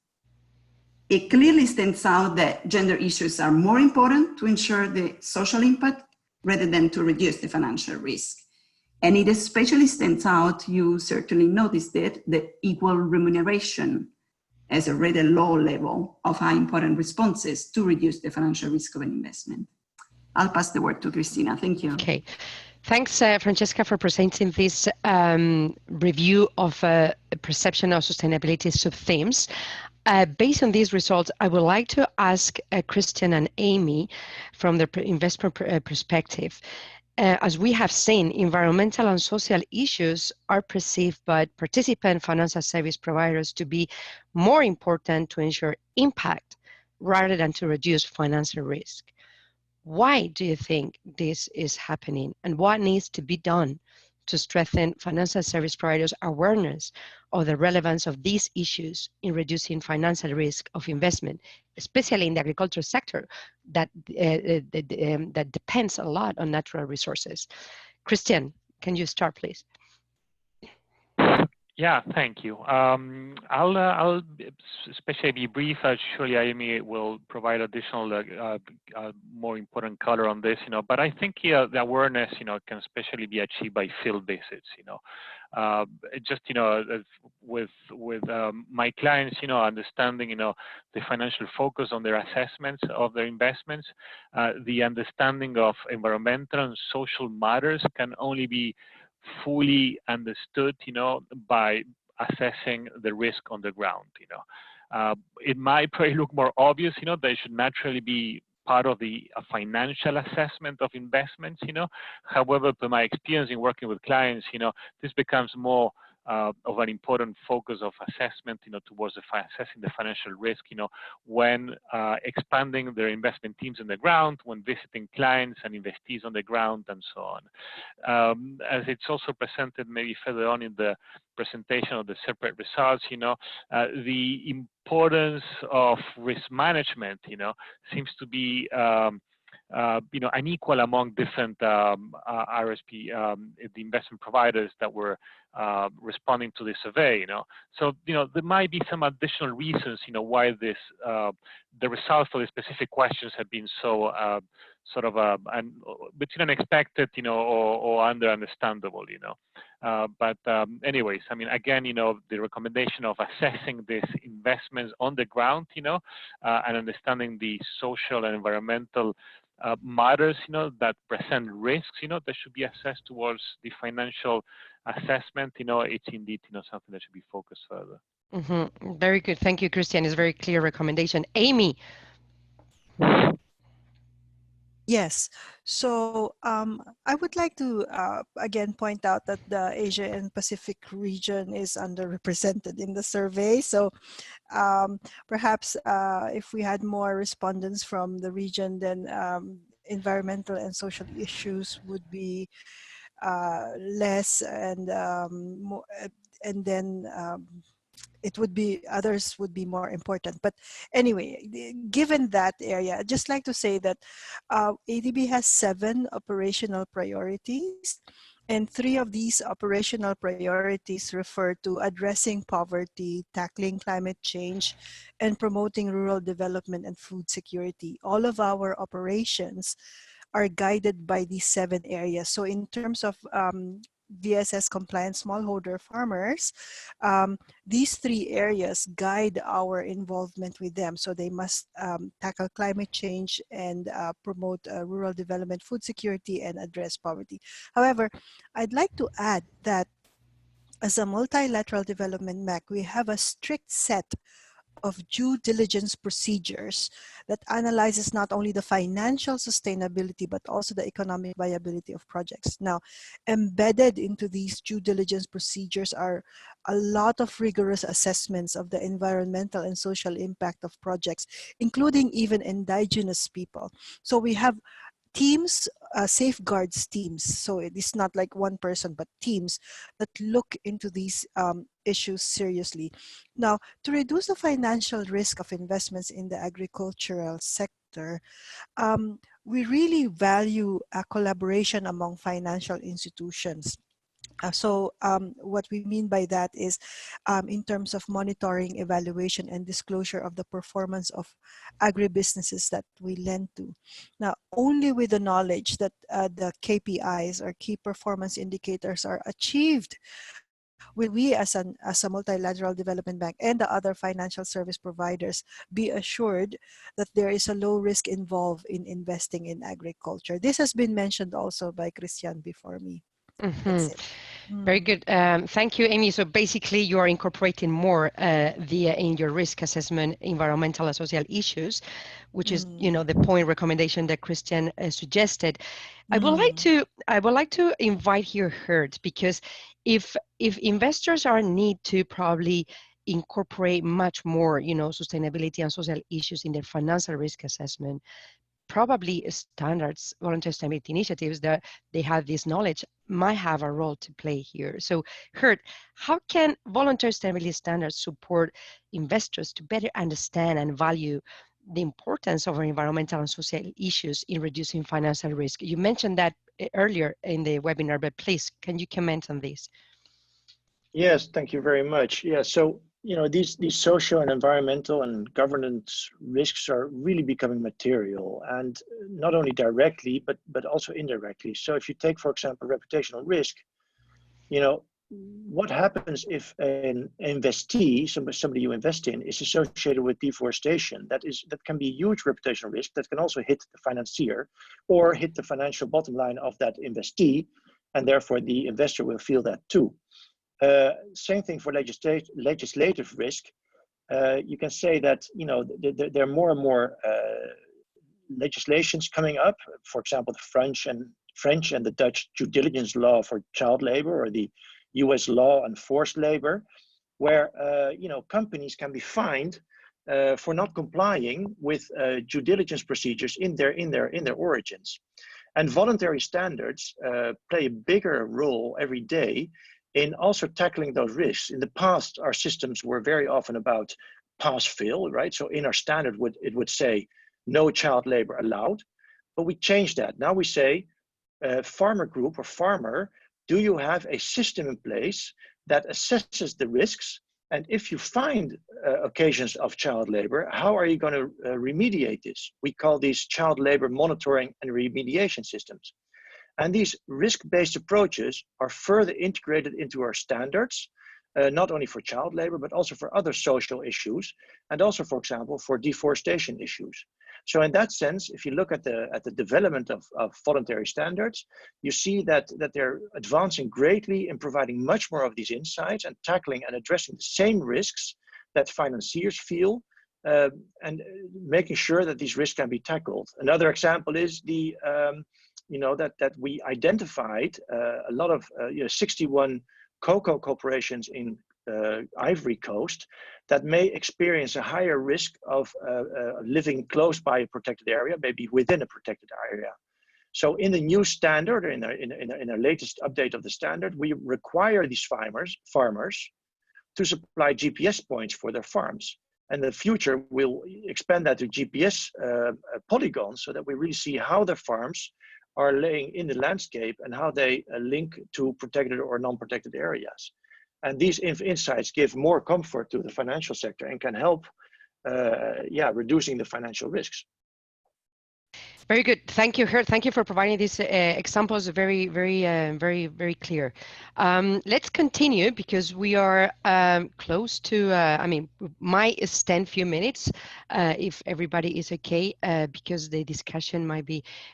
It clearly stands out that gender issues are more important to ensure the social impact rather than to reduce the financial risk. And it especially stands out, you certainly noticed it, the equal remuneration as a rather low level of high important responses to reduce the financial risk of an investment. I'll pass the word to Christina. Thank you. Okay. Thanks, Francesca, for presenting this review of perception of sustainability sub-themes. Based on these results, I would like to ask Christian and Amy from the investment perspective. As we have seen, environmental and social issues are perceived by participant financial service providers to be more important to ensure impact rather than to reduce financial risk. Why do you think this is happening, and what needs to be done to strengthen financial service providers' awareness of the relevance of these issues in reducing financial risk of investment, especially in the agricultural sector that depends a lot on natural resources? Christian, can you start, please? Yeah, thank you. I'll especially be brief. Surely Amy will provide additional, more important color on this, But I think the awareness, can especially be achieved by field visits, Just, with my clients, understanding, the financial focus on their assessments of their investments, the understanding of environmental and social matters can only be fully understood, by assessing the risk on the ground, It might probably look more obvious, they should naturally be part of the financial assessment of investments, However, from my experience in working with clients, this becomes more of an important focus of assessment, towards assessing the financial risk, when expanding their investment teams on the ground, when visiting clients and investees on the ground, and so on. As it's also presented maybe further on in the presentation of the separate results, the importance of risk management, seems to be unequal among different RSP, the investment providers that were responding to the survey, So, there might be some additional reasons, why this, the results for the specific questions have been so sort of between unexpected, or understandable, But anyways, I mean, again, the recommendation of assessing these investments on the ground, and understanding the social and environmental matters, that present risks, that should be assessed towards the financial assessment, it's indeed, something that should be focused further. Mm-hmm. Very good. Thank you, Christian. It's a very clear recommendation. Amy. Yes. So I would like to again point out that the Asia and Pacific region is underrepresented in the survey. So perhaps if we had more respondents from the region, then environmental and social issues would be less, and more, and then it would be, others would be more important. But anyway, given that area, I'd just like to say that ADB has 7 operational priorities, And 3 of these operational priorities refer to addressing poverty, tackling climate change, and promoting rural development and food security. All of our operations are guided by these 7 areas. So in terms of VSS compliant smallholder farmers, these 3 areas guide our involvement with them. So they must tackle climate change and promote rural development, food security, and address poverty. However, I'd like to add that as a multilateral development bank, we have a strict set of due diligence procedures that analyzes not only the financial sustainability, but also the economic viability of projects. Now, embedded into these due diligence procedures are a lot of rigorous assessments of the environmental and social impact of projects, including even indigenous people. So we have teams, safeguards teams. So it is not like one person, but teams that look into these issues seriously. Now, to reduce the financial risk of investments in the agricultural sector, we really value collaboration among financial institutions. What we mean by that is in terms of monitoring, evaluation, and disclosure of the performance of agribusinesses that we lend to. Now, only with the knowledge that the KPIs or key performance indicators are achieved will we as a multilateral development bank and the other financial service providers be assured that there is a low risk involved in investing in agriculture. This has been mentioned also by Christian before me. That's it. Very good. Thank you, Amy. So basically, you are incorporating more in your risk assessment, environmental and social issues, which is, the point recommendation that Christian suggested. I would like to invite here Hert, because if investors are need to probably incorporate much more, sustainability and social issues in their financial risk assessment, probably standards, voluntary sustainability initiatives that they have this knowledge might have a role to play here. So, Hert, how can voluntary sustainability standards support investors to better understand and value the importance of environmental and social issues in reducing financial risk? You mentioned that earlier in the webinar, but please, can you comment on this? Yes, thank you very much. Yeah, so these social and environmental and governance risks are really becoming material, and not only directly but also indirectly. So if you take, for example, reputational risk, what happens if an investee, somebody you invest in, is associated with deforestation? That can be a huge reputational risk that can also hit the financier or hit the financial bottom line of that investee, and therefore the investor will feel that too. Same thing for legislative risk. You can say that there are more and more legislations coming up. For example, the French and the Dutch due diligence law for child labor, or the U.S. law on forced labor, where companies can be fined for not complying with due diligence procedures in their origins. And voluntary standards play a bigger role every day in also tackling those risks. In the past, our systems were very often about pass-fail, right? So in our standard, it would say no child labor allowed, but we changed that. Now we say, farmer group or farmer, do you have a system in place that assesses the risks? And if you find occasions of child labor, how are you going to remediate this? We call these child labor monitoring and remediation systems. And these risk-based approaches are further integrated into our standards, not only for child labor, but also for other social issues, and also, for example, for deforestation issues. So in that sense, if you look at the development of voluntary standards, you see that they're advancing greatly in providing much more of these insights and tackling and addressing the same risks that financiers feel, and making sure that these risks can be tackled. Another example is that we identified a lot of 61 cocoa corporations in Ivory Coast that may experience a higher risk of living close by a protected area, maybe within a protected area. So in the new standard, in our latest update of the standard, we require these farmers to supply GPS points for their farms. And in the future, we'll expand that to GPS polygons so that we really see how their farms are laying in the landscape and how they link to protected or non-protected areas. And these insights give more comfort to the financial sector and can help reducing the financial risks. Very good. Thank you, Gert. Thank you for providing these examples. Very clear. Let's continue because we are close to, I mean, might extend few minutes if everybody is okay, because the discussion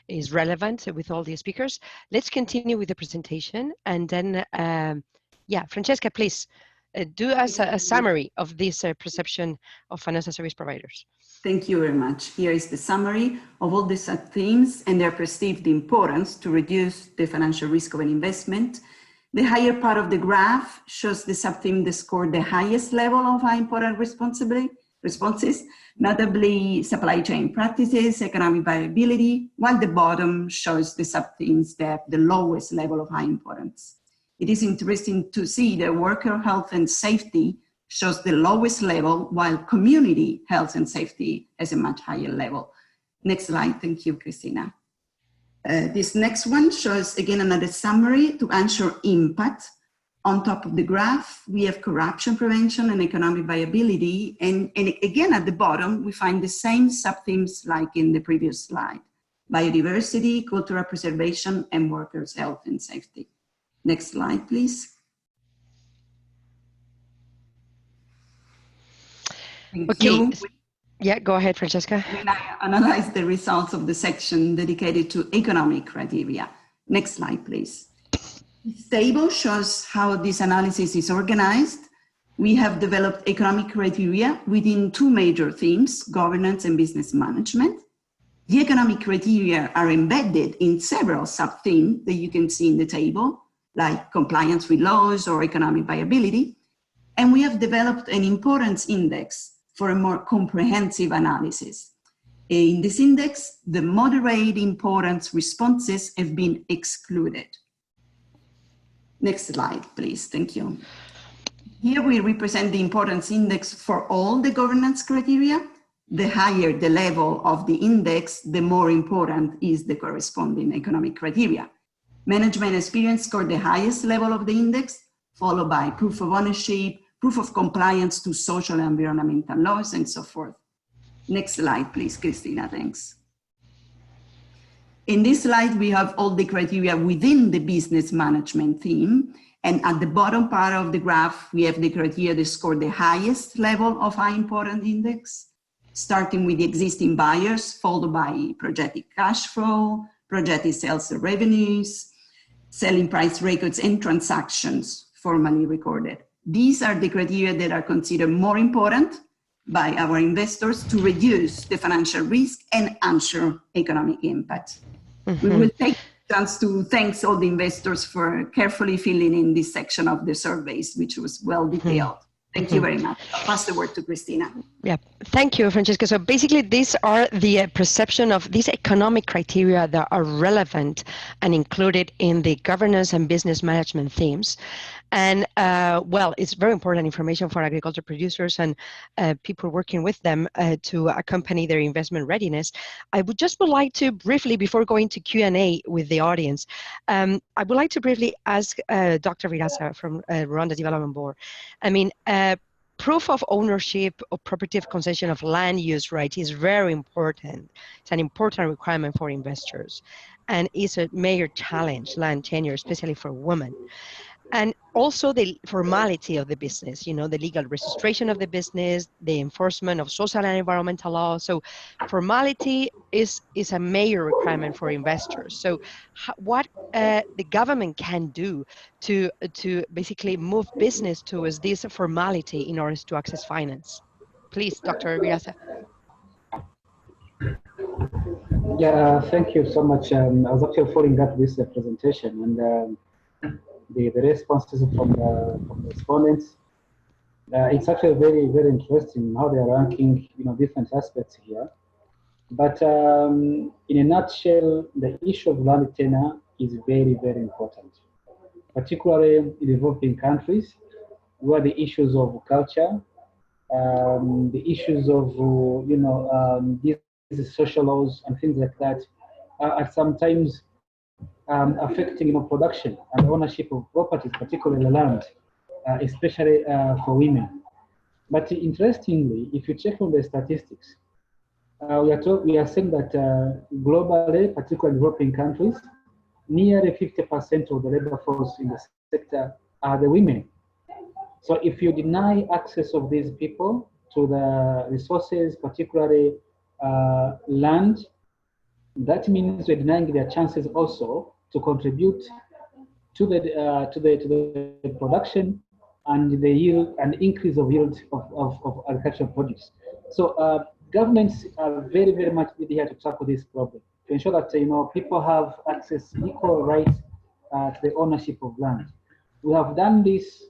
is relevant with all the speakers. Let's continue with the presentation, and then, Francesca, please do us a summary of this perception of financial service providers. Thank you very much. Here is the summary of all the sub-themes and their perceived importance to reduce the financial risk of an investment. The higher part of the graph shows the sub-theme that scored the highest level of high important responses, notably supply chain practices, economic viability, while the bottom shows the sub-themes that have the lowest level of high importance. It is interesting to see that worker health and safety shows the lowest level, while community health and safety has a much higher level. Next slide, thank you, Christina. This next one shows again another summary to ensure impact. On top of the graph, we have corruption prevention and economic viability. And again, at the bottom, we find the same sub-themes like in the previous slide: biodiversity, cultural preservation, and workers' health and safety. Next slide, please. Okay. Yeah, go ahead, Francesca. When I analyze the results of the section dedicated to economic criteria. Next slide, please. This table shows how this analysis is organized. We have developed economic criteria within two major themes, governance and business management. The economic criteria are embedded in several sub-themes that you can see in the table, like compliance with laws or economic viability. And we have developed an importance index for a more comprehensive analysis. In this index, the moderate importance responses have been excluded. Next slide, please. Thank you. Here we represent the importance index for all the governance criteria. The higher the level of the index, the more important is the corresponding economic criteria. Management experience scored the highest level of the index, followed by proof of ownership, proof of compliance to social and environmental laws, and so forth. Next slide, please, Christina, thanks. In this slide, we have all the criteria within the business management theme. And at the bottom part of the graph, we have the criteria that score the highest level of high important index, starting with the existing buyers, followed by projected cash flow, projected sales and revenues, selling price records, and transactions formally recorded. These are the criteria that are considered more important by our investors to reduce the financial risk and ensure economic impact. We will take the chance to thank all the investors for carefully filling in this section of the surveys, which was well detailed. Thank you very much. I'll pass the word to Christina. Yeah, thank you, Francesca. So basically, these are the perception of these economic criteria that are relevant and included in the governance and business management themes. And well, it's very important information for agriculture producers and people working with them to accompany their investment readiness. I would like to briefly, before going to Q&A with the audience, I would like to briefly ask Dr. Virasa from Rwanda Development Board. I mean, proof of ownership or property of concession of land use right is very important. It's an important requirement for investors, and is a major challenge, land tenure, especially for women. And also the formality of the business, you know, the legal registration of the business, the enforcement of social and environmental law. So formality is a major requirement for investors. So what the government can do to basically move business towards this formality in order to access finance? Please, Dr. Virasa. Yeah, thank you so much. I was actually following up this presentation, and the responses from the respondents. It's actually very, very interesting how they are ranking, you know, different aspects here. But in a nutshell, the issue of land tenure is very, very important, particularly in developing countries where the issues of culture, the issues of, you know, these social laws and things like that are sometimes affecting production and ownership of properties, particularly land, especially for women. But interestingly, if you check on the statistics, we are saying that globally, particularly in developing countries, nearly 50% of the labor force in the sector are the women. So if you deny access of these people to the resources, particularly land, that means we're denying their chances also to contribute to the production and the yield and increase of yield of agricultural produce. So governments are very much here to tackle this problem, to ensure that people have access, equal rights to the ownership of land. We have done this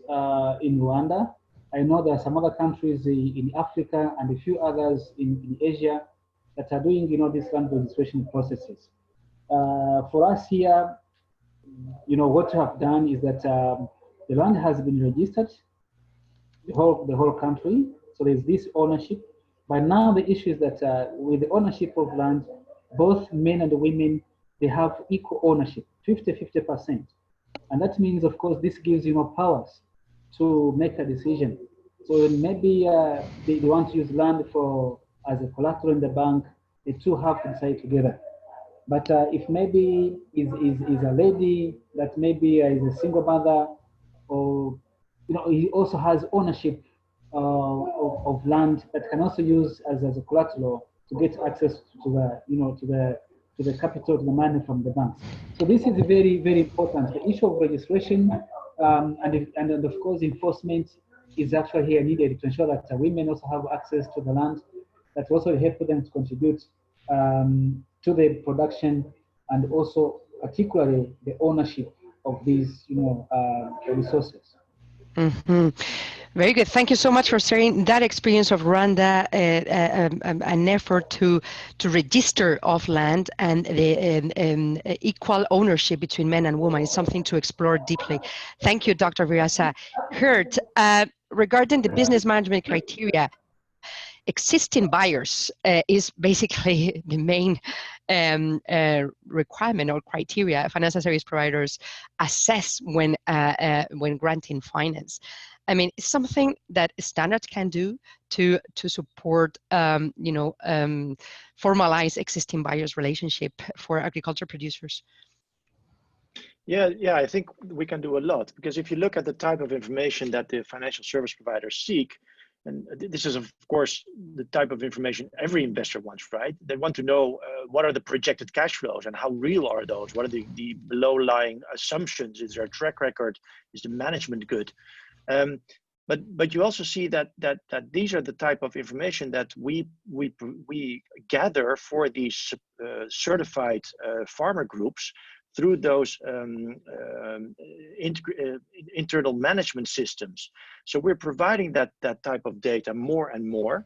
in Rwanda. I know there are some other countries in Africa and a few others in Asia that are doing these land registration processes. For us here, what we have done is that the land has been registered, the whole country. So there's this ownership. But now the issue is that with the ownership of land, both men and women, they have equal ownership, 50%. And that means, of course, this gives powers to make a decision. So maybe they want to use land as a collateral in the bank. The two have to decide together. But if maybe is a lady that maybe is a single mother, or he also has ownership of land that can also use as a collateral to get access to the capital, to the money from the banks. So this is very important. The issue of registration and of course enforcement is actually here needed to ensure that women also have access to the land. That also help them to contribute to the production and also particularly the ownership of these resources. Mm-hmm. Very good. Thank you so much for sharing that experience of Rwanda, an effort to register of land and the equal ownership between men and women is something to explore deeply. Thank you, Dr. Virasa. Hert, regarding the business management criteria, existing buyers is basically the main requirement or criteria financial service providers assess when granting finance. I mean, it's something that standards can do to support, formalize existing buyers relationship for agriculture producers. Yeah, I think we can do a lot, because if you look at the type of information that the financial service providers seek, and this is, of course, the type of information every investor wants, right? They want to know what are the projected cash flows and how real are those? What are the below-lying assumptions? Is there a track record? Is the management good? But you also see that these are the type of information that we gather for these certified farmer groups through those internal management systems. So we're providing that type of data more and more,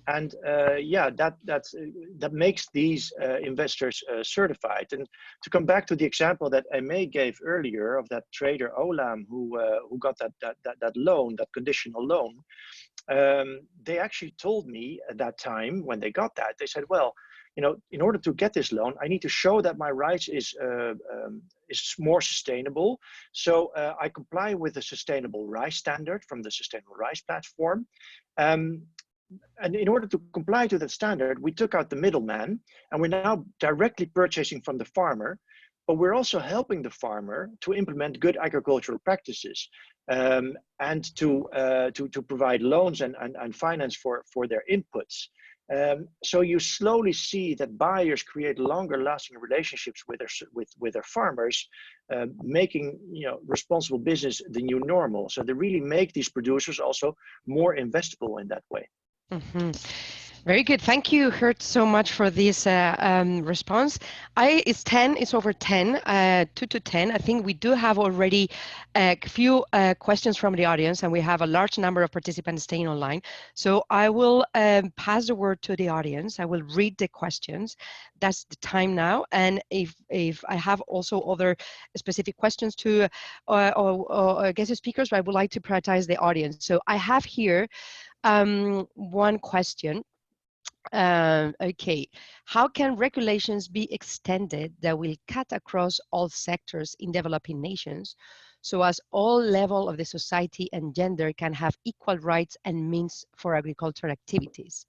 and that makes these investors certified. And to come back to the example that Aimé gave earlier of that trader Olam who got that loan, that conditional loan, they actually told me at that time when they got that, they said, well, in order to get this loan, I need to show that my rice is more sustainable. So I comply with the sustainable rice standard from the Sustainable Rice Platform. And in order to comply to that standard, we took out the middleman, and we're now directly purchasing from the farmer. But we're also helping the farmer to implement good agricultural practices and to provide loans and finance for their inputs. So you slowly see that buyers create longer-lasting relationships with their farmers, making responsible business the new normal. So they really make these producers also more investable in that way. Mm-hmm. Very good. Thank you, Hert, so much for this response. It's over 10, 2 to 10. I think we do have already a few questions from the audience, and we have a large number of participants staying online. So I will pass the word to the audience. I will read the questions. That's the time now. And if I have also other specific questions to or guest speakers, I would like to prioritize the audience. So I have here one question. Okay, how can regulations be extended that will cut across all sectors in developing nations so as all levels of the society and gender can have equal rights and means for agricultural activities?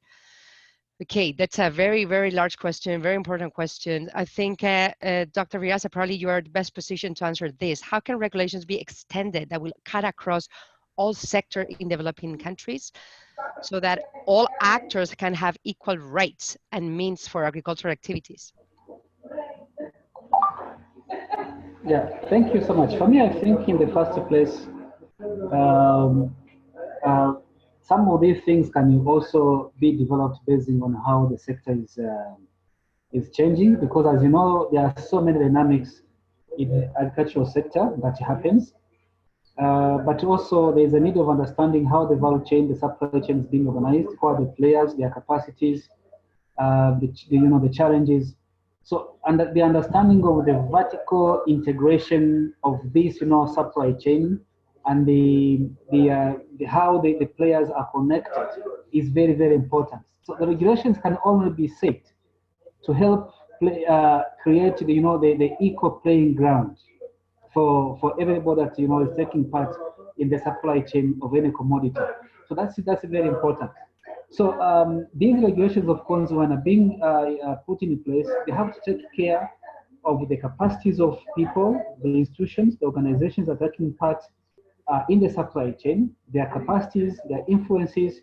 Okay, that's a very, very large question, very important question. I think, Dr. Riasa, probably you are the best position to answer this. How can regulations be extended that will cut across all sectors in developing countries so that all actors can have equal rights and means for agricultural activities? Yeah, thank you so much. For me, I think in the first place, um, some of these things can also be developed based on how the sector is changing, because as you know, there are so many dynamics in the agricultural sector that happens. But also there's a need of understanding how the value chain, the supply chain is being organized, who are the players, their capacities, the challenges. So, and the understanding of the vertical integration of this, supply chain and how the players are connected is very, very important. So the regulations can only be set to help create the equal playing ground for everybody that is taking part in the supply chain of any commodity. So that's very important. So these regulations, of course, when are being put in place, they have to take care of the capacities of people, the institutions, the organizations that are taking part in the supply chain, their capacities, their influences,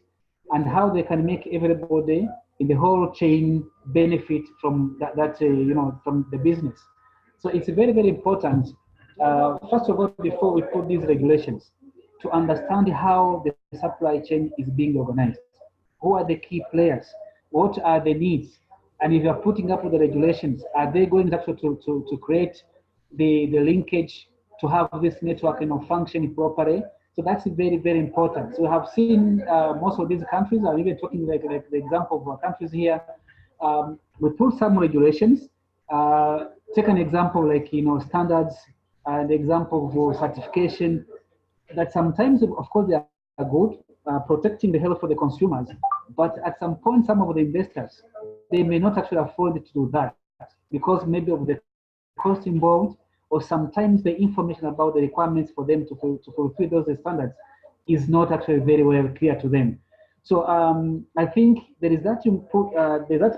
and how they can make everybody in the whole chain benefit from from the business. So it's very, very important, first of all, before we put these regulations, to understand how the supply chain is being organized. Who are the key players? What are the needs? And if you're putting up with the regulations, are they going to create the linkage to have this network functioning properly? So that's very, very important. So we have seen most of these countries, I'm even talking like the example of our countries here, we put some regulations. Take an example like standards, the example of certification, that sometimes, of course, they are good, protecting the health for the consumers, but at some point, some of the investors, they may not actually afford to do that because maybe of the cost involved, or sometimes the information about the requirements for them to fulfill those standards is not actually very well clear to them. So I think there is that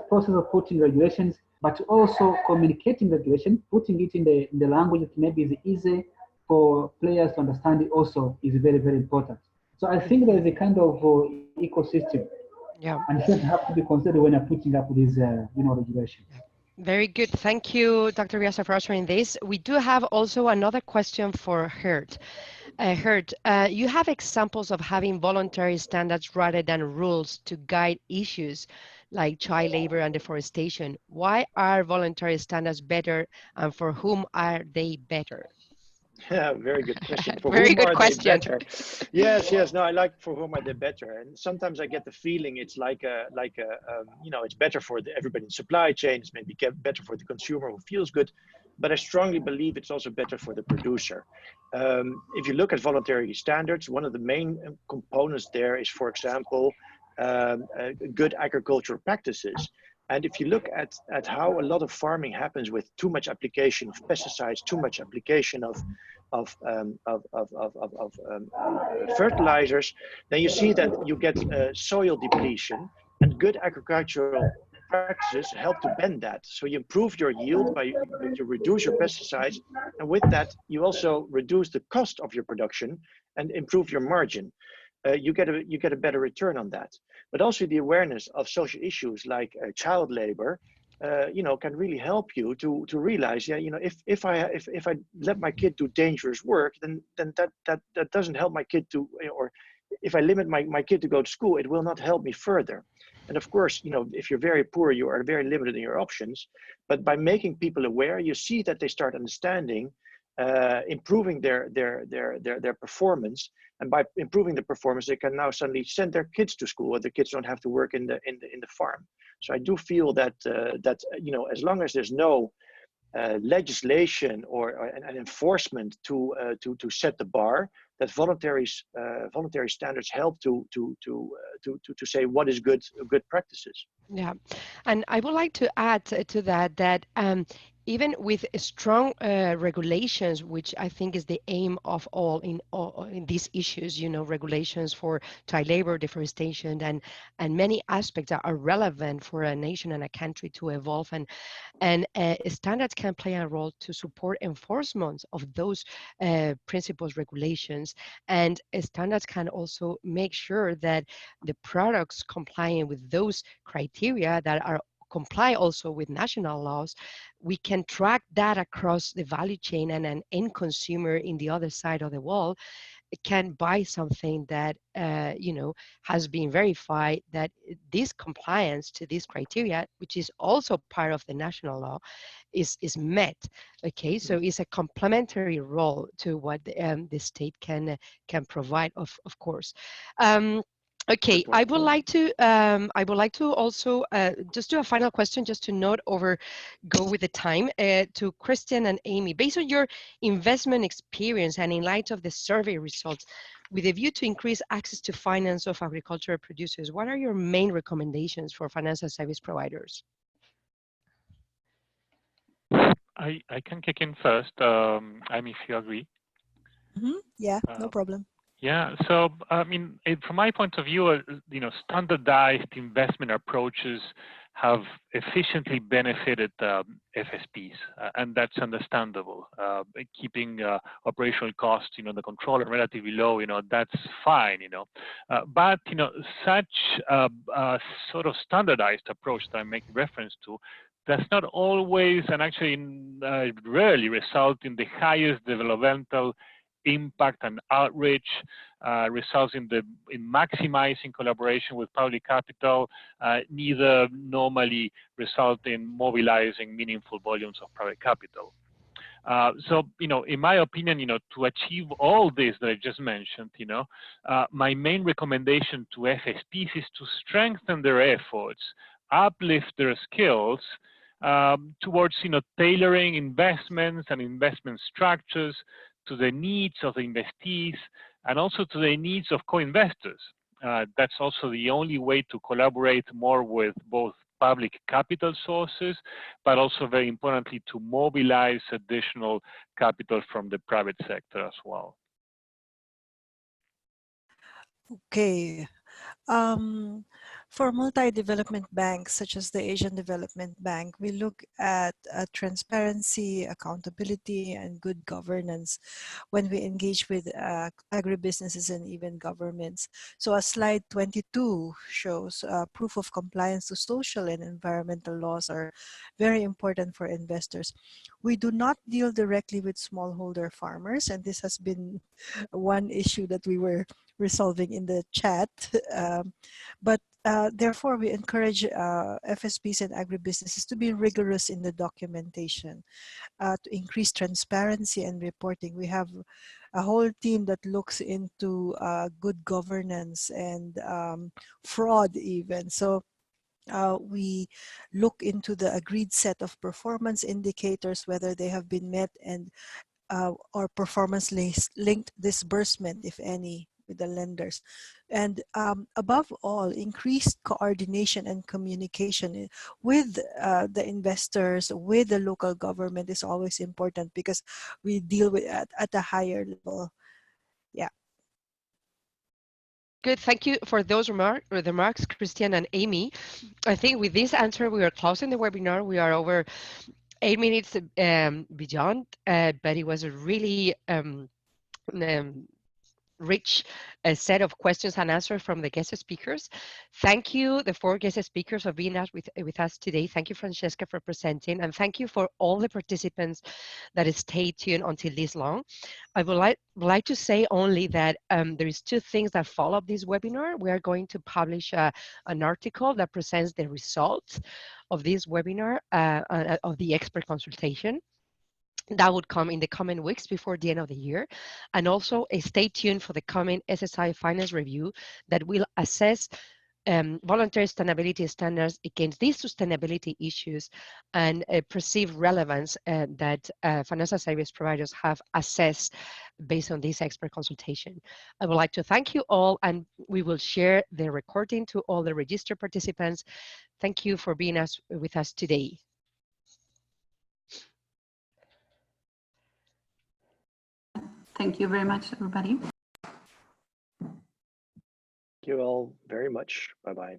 process of putting regulations, but also communicating regulation, putting it in the language that maybe is easy for players to understand it also is very, very important. So I think there is a kind of ecosystem, and it have to be considered when you're putting up these regulations. Very good. Thank you, Dr. Riasa, for answering this. We do have also another question for Hert. Hert, you have examples of having voluntary standards rather than rules to guide issues like child labor and deforestation. Why are voluntary standards better, and for whom are they better? Yeah, very good question. For Very whom good are question. they better? Yes. No, I like for whom are they better, and sometimes I get the feeling it's it's better for everybody in supply chain. It's maybe better for the consumer who feels good, but I strongly believe it's also better for the producer. If you look at voluntary standards, one of the main components there is, for example, good agricultural practices. And if you look at how a lot of farming happens with too much application of pesticides, too much application of fertilizers, then you see that you get soil depletion, and good agricultural practices help to bend that. So you improve your yield by you reduce your pesticides, and with that you also reduce the cost of your production and improve your margin. You get a better return on that. But also the awareness of social issues like child labor, can really help you to realize, if I let my kid do dangerous work, then that doesn't help my kid to, or if I limit my kid to go to school, it will not help me further. And of course, if you're very poor, you are very limited in your options. But by making people aware, you see that they start understanding, improving their performance, and by improving the performance, they can now suddenly send their kids to school, or the kids don't have to work in the farm. So I do feel that as long as there's no legislation or an enforcement to set the bar, that voluntary standards help to say what is good practices. Yeah, and I would like to add to that that even with strong regulations, which I think is the aim of all in these issues, you know, regulations for child labor, deforestation, and many aspects that are relevant for a nation and a country to evolve, and standards can play a role to support enforcement of those principles, regulations, and standards can also make sure that the products complying with those criteria that are comply also with national laws, we can track that across the value chain, and an end consumer in the other side of the wall can buy something that you know, has been verified that this compliance to this criteria, which is also part of the national law, is met. Okay, so it's a complementary role to what the state can provide, of course. Okay, I would like to also just do a final question, just to note over, go with the time, to Christian and Amy. Based on your investment experience and in light of the survey results, with a view to increase access to finance of agricultural producers, what are your main recommendations for financial service providers? I can kick in first, Amy, if you agree. Yeah, no problem. Yeah, so I mean, from my point of view, you know, standardized investment approaches have efficiently benefited FSPs, and that's understandable. Keeping operational costs, you know, the control are relatively low, you know, that's fine, you know. But you know, such sort of standardized approach that I make reference to does not always, and actually rarely, result in the highest developmental impact and outreach, results in maximizing collaboration with public capital, neither normally result in mobilizing meaningful volumes of private capital. So, you know, in my opinion, you know, to achieve all this that I just mentioned, you know, my main recommendation to FSPs is to strengthen their efforts, uplift their skills, towards, you know, tailoring investments and investment structures to the needs of the investees and also to the needs of co-investors. That's also the only way to collaborate more with both public capital sources, but also very importantly to mobilize additional capital from the private sector as well. Okay. For multi-development banks, such as the Asian Development Bank, we look at transparency, accountability, and good governance when we engage with agribusinesses and even governments. So as slide 22 shows, proof of compliance to social and environmental laws are very important for investors. We do not deal directly with smallholder farmers, and this has been one issue that we were resolving in the chat. But therefore, we encourage FSPs and agribusinesses to be rigorous in the documentation, to increase transparency and reporting. We have a whole team that looks into good governance and fraud even. So we look into the agreed set of performance indicators, whether they have been met, and or performance linked disbursement, if any, with the lenders. And above all, increased coordination and communication with the investors, with the local government is always important because we deal with at a higher level. Yeah. Good, thank you for those remarks, Christian and Amy. I think with this answer, we are closing the webinar. We are over 8 minutes beyond, but it was a really rich set of questions and answers from the guest speakers. Thank you, the 4 guest speakers, for being with us today. Thank you, Francesca, for presenting, and thank you for all the participants that stayed tuned until this long. I would like to say only that there is 2 things that follow this webinar. We are going to publish an article that presents the results of this webinar, of the expert consultation. That would come in the coming weeks before the end of the year. And also stay tuned for the coming SSI Finance Review that will assess voluntary sustainability standards against these sustainability issues and perceived relevance that financial service providers have assessed based on this expert consultation. I would like to thank you all, and we will share the recording to all the registered participants. Thank you for being with us today. Thank you very much, everybody. Thank you all very much. Bye-bye.